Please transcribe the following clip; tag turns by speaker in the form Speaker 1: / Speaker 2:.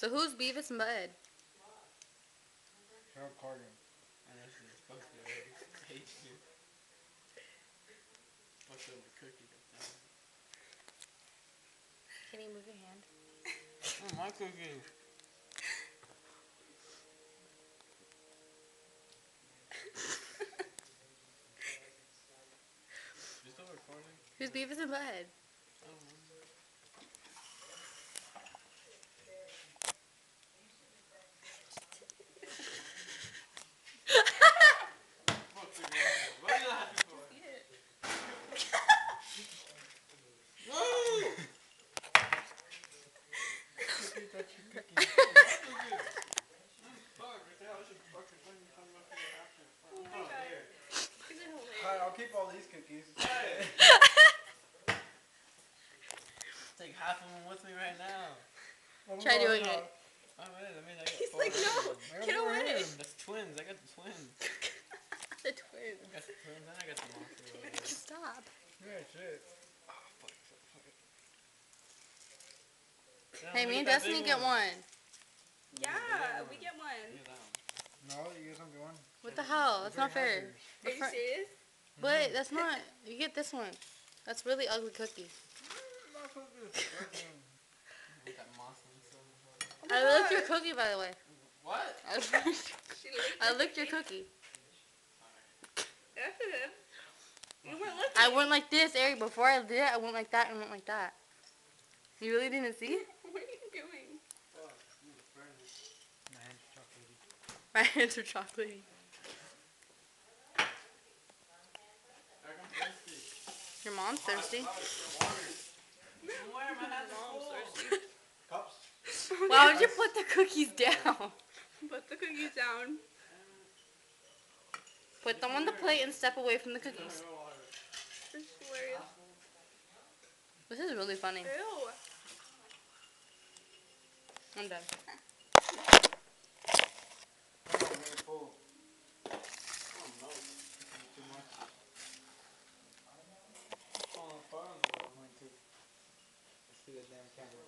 Speaker 1: So who's Beavis and Bud?
Speaker 2: Harold Carter.
Speaker 3: And this is supposed to be ready. I hate you. Fucked up my cookie.
Speaker 1: Can you move your hand?
Speaker 3: Oh, my cookie. You still recording?
Speaker 1: Who's Beavis and Bud?
Speaker 3: I don't know. Fuck the guy. What are you laughing for? No!
Speaker 2: Cookie, touch your cookie.
Speaker 3: My cookie. Fuck, right there. I should fucking tell me what happened. Oh, there.
Speaker 2: Alright, I'll keep all these cookies.
Speaker 3: Hey! Take half of them with me right now.
Speaker 1: Try doing it.
Speaker 3: Alright, I mean, I got
Speaker 1: He's
Speaker 3: four
Speaker 1: like,
Speaker 3: of
Speaker 1: no,
Speaker 3: them.
Speaker 1: get away.
Speaker 3: That's twins. I got the twins.
Speaker 1: The twins.
Speaker 3: I got the twins and I got the monster.
Speaker 1: Stop.
Speaker 2: Yeah, shit.
Speaker 3: Oh, fuck.
Speaker 1: Hey, me and Destiny get one.
Speaker 4: Yeah, we get one.
Speaker 3: Yeah, that one.
Speaker 2: No, you guys don't get one.
Speaker 1: What the hell? That's not fair.
Speaker 4: Are you serious?
Speaker 1: But that's not. You get this one. That's really ugly cookie.
Speaker 3: With that monster and stuff.
Speaker 1: I licked your cookie, by the way.
Speaker 3: What?
Speaker 1: I licked your cookie.
Speaker 4: After him. You weren't looking.
Speaker 1: I went like this, Eric. Before I did it, I went like that and went like that. You really didn't see?
Speaker 4: What are you doing?
Speaker 1: My hands are chocolatey. Your mom's thirsty.
Speaker 3: Where my hands are full.
Speaker 2: Cups?
Speaker 1: Why would you put the cookies down?
Speaker 4: Put the cookies down.
Speaker 1: Put them on the plate and step away from the cookies.
Speaker 4: This is hilarious.
Speaker 1: This is really funny.
Speaker 4: Ew.
Speaker 1: I'm done.
Speaker 2: See the damn camera.